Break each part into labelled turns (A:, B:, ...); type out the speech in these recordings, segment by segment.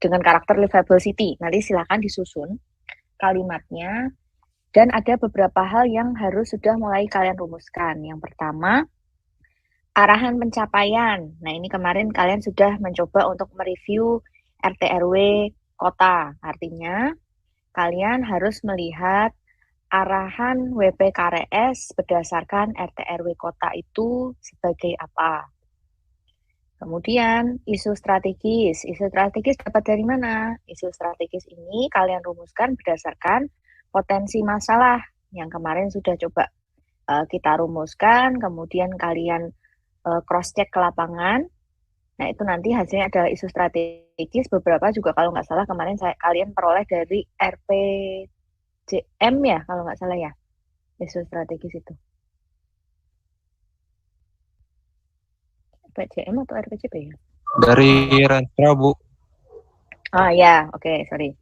A: dengan karakter livable city. Nanti silakan disusun kalimatnya dan ada beberapa hal yang harus sudah mulai kalian rumuskan. Yang pertama, arahan pencapaian. Nah, ini kemarin kalian sudah mencoba untuk mereview RT RW kota. Artinya, kalian harus melihat arahan WPKRS berdasarkan RT RW kota itu sebagai apa. Kemudian isu strategis. Isu strategis dapat dari mana? Isu strategis ini kalian rumuskan berdasarkan potensi masalah yang kemarin sudah coba kita rumuskan, kemudian kalian cross-check ke lapangan. Nah, itu nanti hasilnya adalah isu strategis. Beberapa juga kalau nggak salah kemarin kalian peroleh dari RPJM ya, kalau nggak salah ya, isu strategis itu. RPJM atau RPJP ya?
B: Dari Renstra, Bu.
A: Ya, oke, sorry.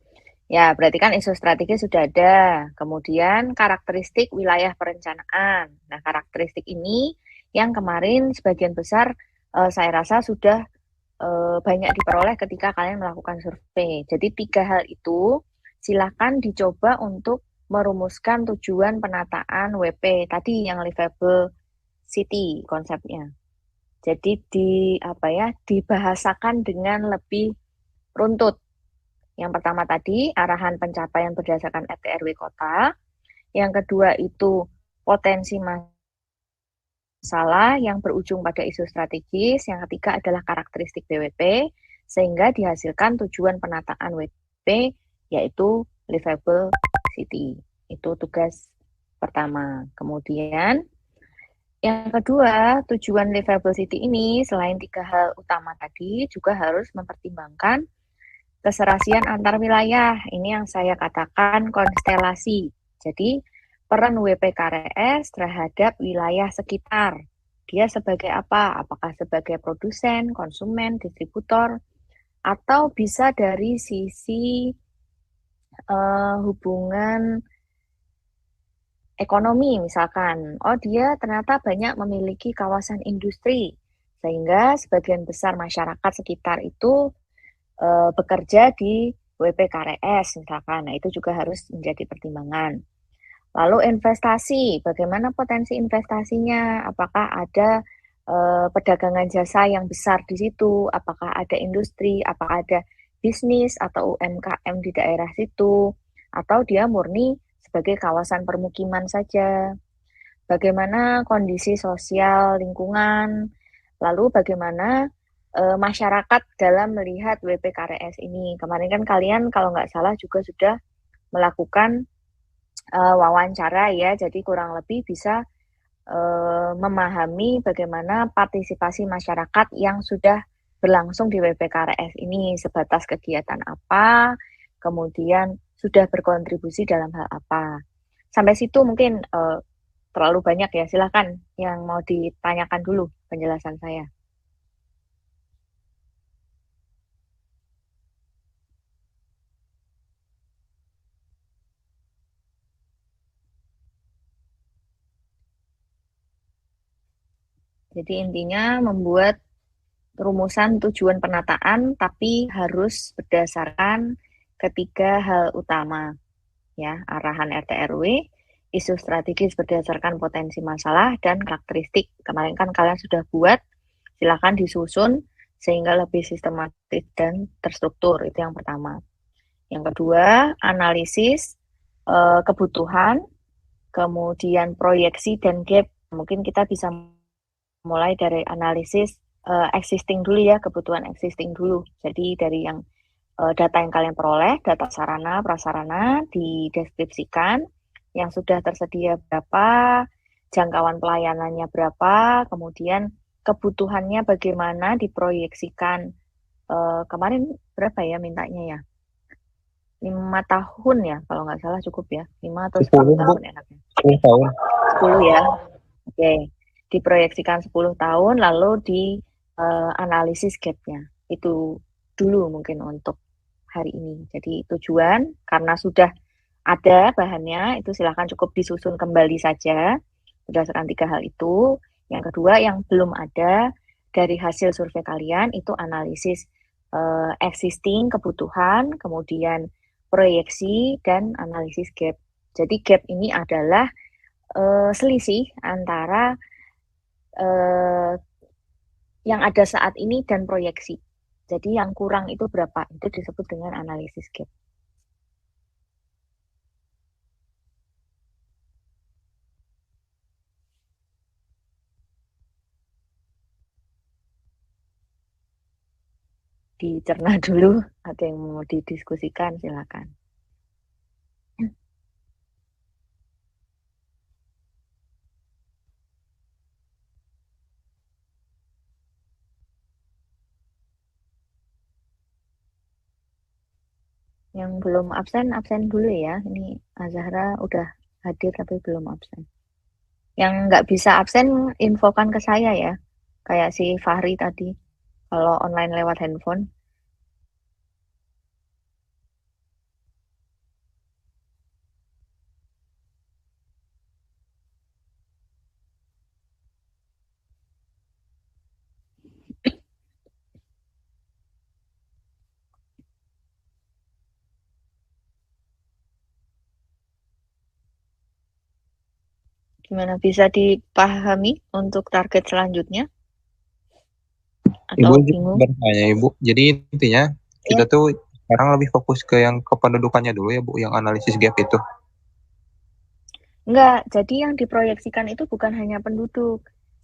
A: Ya, berarti kan isu strategis sudah ada. Kemudian karakteristik wilayah perencanaan. Nah, karakteristik ini yang kemarin sebagian besar saya rasa sudah banyak diperoleh ketika kalian melakukan survei. Jadi 3 hal itu silakan dicoba untuk merumuskan tujuan penataan WP tadi yang livable city konsepnya. Jadi dibahasakan dengan lebih runtut. Yang pertama tadi arahan pencapaian berdasarkan RT RW kota. Yang kedua itu potensi masalah yang berujung pada isu strategis. Yang ketiga adalah karakteristik BWP sehingga dihasilkan tujuan penataan WP yaitu livable city. Itu tugas pertama. Kemudian yang kedua, tujuan livable city ini selain 3 hal utama tadi juga harus mempertimbangkan keserasian antar wilayah. Ini yang saya katakan konstelasi. Jadi, peran WPKRS terhadap wilayah sekitar. Dia sebagai apa? Apakah sebagai produsen, konsumen, distributor, atau bisa dari sisi hubungan ekonomi misalkan. Oh, dia ternyata banyak memiliki kawasan industri, sehingga sebagian besar masyarakat sekitar itu bekerja di WPKRS misalkan. Nah, itu juga harus menjadi pertimbangan. Lalu investasi, bagaimana potensi investasinya? Apakah ada perdagangan jasa yang besar di situ? Apakah ada industri? Apakah ada bisnis atau UMKM di daerah situ? Atau dia murni sebagai kawasan permukiman saja? Bagaimana kondisi sosial lingkungan? Lalu bagaimana masyarakat dalam melihat WPKRS ini? Kemarin kan kalian kalau nggak salah juga sudah melakukan wawancara ya, jadi kurang lebih bisa memahami bagaimana partisipasi masyarakat yang sudah berlangsung di WPKRS ini, sebatas kegiatan apa, kemudian sudah berkontribusi dalam hal apa. Sampai situ mungkin terlalu banyak ya, silakan yang mau ditanyakan dulu penjelasan saya. Jadi intinya membuat rumusan tujuan penataan tapi harus berdasarkan ketiga hal utama ya, arahan RT RW, isu strategis berdasarkan potensi masalah dan karakteristik. Kemarin kan kalian sudah buat, silakan disusun sehingga lebih sistematis dan terstruktur. Itu yang pertama. Yang kedua, analisis kebutuhan, kemudian proyeksi dan gap. Mungkin kita bisa mulai dari analisis existing dulu ya, kebutuhan existing dulu. Jadi dari yang data yang kalian peroleh, data sarana, prasarana, dideskripsikan, yang sudah tersedia berapa, jangkauan pelayanannya berapa, kemudian kebutuhannya bagaimana diproyeksikan. Kemarin berapa ya mintanya ya? 5 tahun ya, kalau nggak salah cukup ya. 5 atau 10 tahun enaknya.
B: 10 tahun.
A: 10 ya. Oke. Diproyeksikan 10 tahun, lalu di analisis gap-nya. Itu dulu mungkin untuk hari ini. Jadi tujuan, karena sudah ada bahannya, itu silahkan cukup disusun kembali saja berdasarkan 3 hal itu. Yang kedua, yang belum ada dari hasil survei kalian, itu analisis existing kebutuhan, kemudian proyeksi dan analisis gap. Jadi gap ini adalah selisih antara eh, yang ada saat ini dan proyeksi. Jadi yang kurang itu berapa? Itu disebut dengan analisis gap. Dicerna dulu, ada yang mau didiskusikan, silakan. Yang belum absen, absen dulu ya. Ini Azahra udah hadir tapi belum absen. Yang nggak bisa absen, infokan ke saya ya. Kayak si Fahri tadi, kalau online lewat handphone. Gimana bisa dipahami untuk target selanjutnya?
B: Ibu
A: Atau bingung?
B: bertanya Ibu. Jadi intinya kita
A: Ya,
B: tuh sekarang lebih fokus ke yang kependudukannya dulu ya Bu, yang analisis gap itu.
A: enggak. Jadi yang diproyeksikan itu bukan hanya penduduk,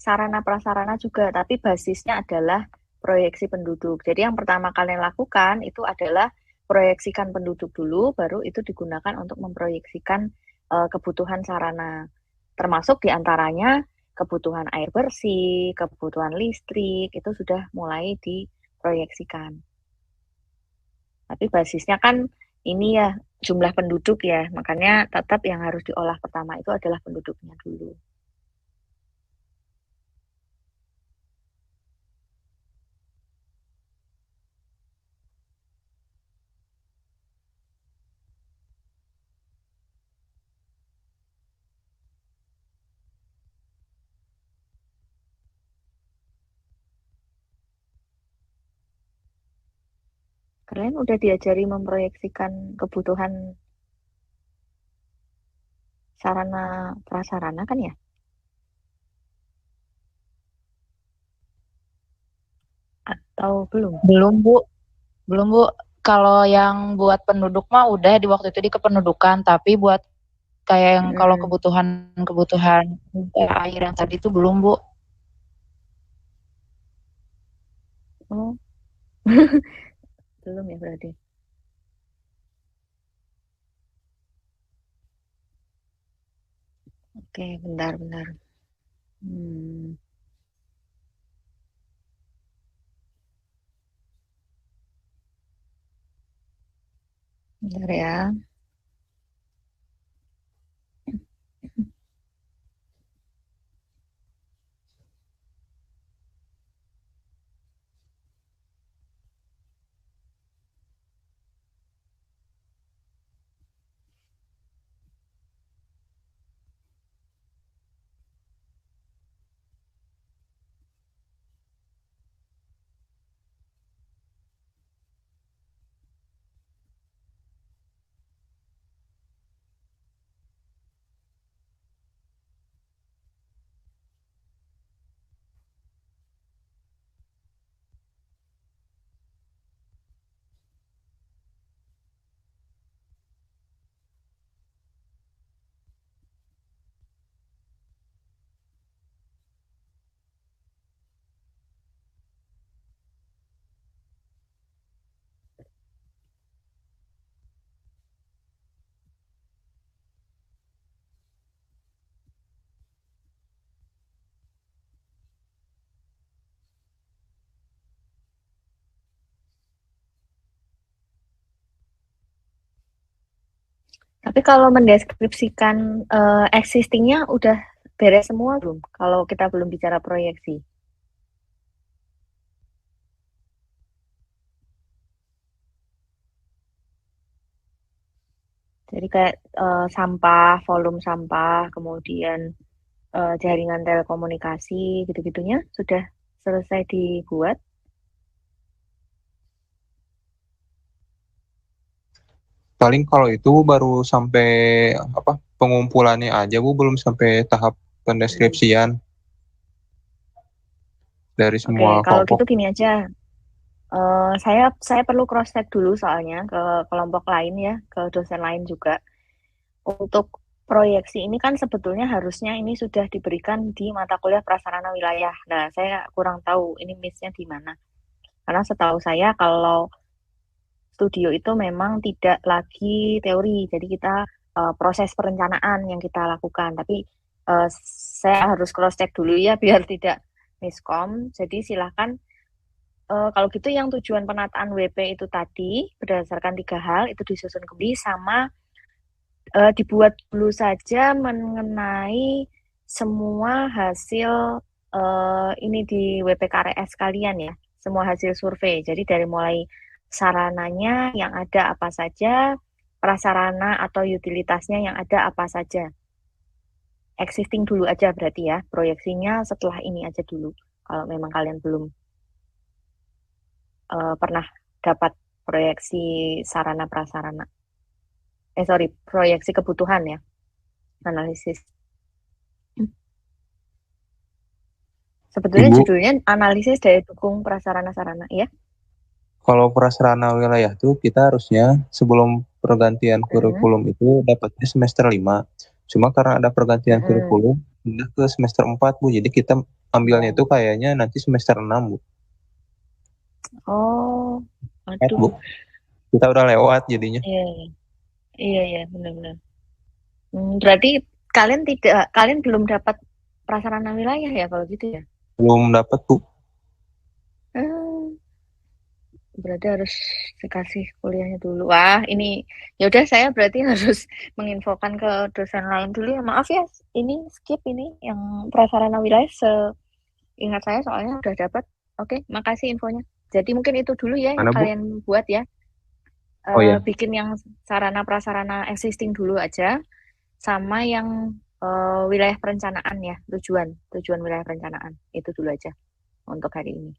A: sarana prasarana juga, tapi basisnya adalah proyeksi penduduk. Jadi yang pertama kalian lakukan itu adalah proyeksikan penduduk dulu, baru itu digunakan untuk memproyeksikan kebutuhan sarana. Termasuk diantaranya kebutuhan air bersih, kebutuhan listrik, itu sudah mulai diproyeksikan. Tapi basisnya kan ini ya jumlah penduduk ya, makanya tetap yang harus diolah pertama itu adalah penduduknya dulu. Kalian udah diajari memproyeksikan kebutuhan sarana prasarana kan ya? Atau belum?
C: Belum, Bu. Belum, Bu. Kalau yang buat penduduk mah udah di waktu itu di kependudukan, tapi buat kayak yang kalau
A: Hmm.
C: kebutuhan air yang tadi itu belum, Bu.
A: Oh, belum ya berarti. Oke, bentar-bentar. Hmm, bentar ya. Tapi kalau mendeskripsikan existingnya udah beres semua belum? Kalau kita belum bicara proyeksi. Jadi kayak sampah, volume sampah, kemudian jaringan telekomunikasi, gitu-gitunya sudah selesai dibuat.
B: paling kalau itu baru sampai pengumpulannya aja Bu, belum sampai tahap pendeskripsian dari
A: Oke,
B: semua
A: kalau gitu
B: kelompok.
A: gini aja. Saya perlu cross check dulu soalnya ke kelompok lain ya, ke dosen lain juga. Untuk proyeksi ini kan sebetulnya harusnya ini sudah diberikan di mata kuliah prasarana wilayah. Nah, saya kurang tahu ini miss-nya di mana. Karena setahu saya kalau studio itu memang tidak lagi teori, jadi kita proses perencanaan yang kita lakukan. Tapi saya harus cross check dulu ya biar tidak miskom. Jadi silakan kalau gitu yang tujuan penataan WP itu tadi berdasarkan 3 hal itu disusun kembali sama dibuat dulu saja mengenai semua hasil ini di WPKRS kalian ya, semua hasil survei. Jadi dari mulai sarananya yang ada apa saja, prasarana atau utilitasnya yang ada apa saja. Existing dulu aja berarti ya, proyeksinya setelah ini aja dulu. Kalau memang kalian belum pernah dapat proyeksi sarana prasarana. Proyeksi kebutuhan ya, analisis. Sebetulnya
B: Ibu,
A: judulnya analisis daya dukung prasarana sarana ya.
B: kalau prasarana wilayah tuh kita harusnya sebelum pergantian kurikulum itu dapatnya semester 5. Cuma karena ada pergantian kurikulum, pindah ke semester 4 Bu. Jadi kita ambilnya itu kayaknya nanti semester 6 Bu.
A: Oh,
B: Bu.
A: aduh.
B: Kita udah lewat jadinya.
A: Iya, benar-benar. Berarti kalian belum dapat prasarana wilayah ya kalau gitu ya?
B: Belum dapat Bu.
A: Berarti harus dikasih kuliahnya dulu. Wah, ini ya udah saya berarti harus menginfokan ke dosen lain dulu ya. Maaf ya, ini skip ini yang prasarana wilayah seingat saya soalnya udah dapat. Oke, makasih infonya. Jadi mungkin itu dulu ya yang
B: Mana, Bu?
A: kalian buat ya.
B: Oh ya.
A: Bikin yang sarana prasarana existing dulu aja, sama yang wilayah perencanaan ya, tujuan wilayah perencanaan itu dulu aja untuk hari ini.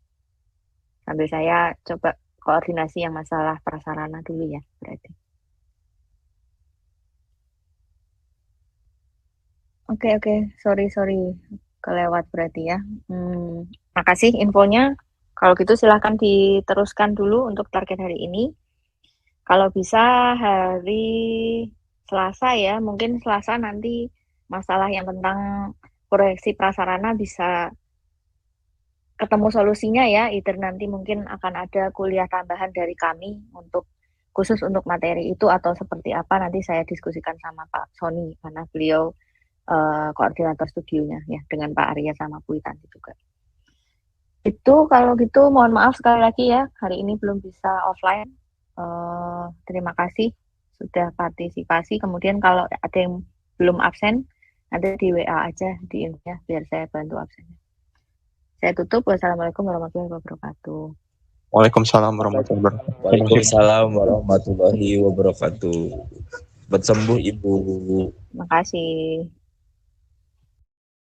A: Sambil saya coba koordinasi yang masalah prasarana dulu ya berarti. Oke, sorry kelewat berarti ya. Makasih infonya. Kalau gitu silahkan diteruskan dulu untuk target hari ini. Kalau bisa hari Selasa ya, mungkin Selasa nanti masalah yang tentang proyeksi prasarana bisa ketemu solusinya ya. Either nanti mungkin akan ada kuliah tambahan dari kami khusus untuk materi itu atau seperti apa nanti saya diskusikan sama Pak Sony karena beliau koordinator studionya ya dengan Pak Arya sama Bu Itanti juga. Itu kalau gitu mohon maaf sekali lagi ya hari ini belum bisa offline. Terima kasih sudah partisipasi. Kemudian kalau ada yang belum absen, nanti di WA aja di info-nya biar saya bantu absennya. Saya tutup. Wassalamualaikum warahmatullahi wabarakatuh.
B: Waalaikumsalam warahmatullahi wabarakatuh.
D: Waalaikumsalam warahmatullahi wabarakatuh. Cepat sembuh Ibu.
A: Terima kasih.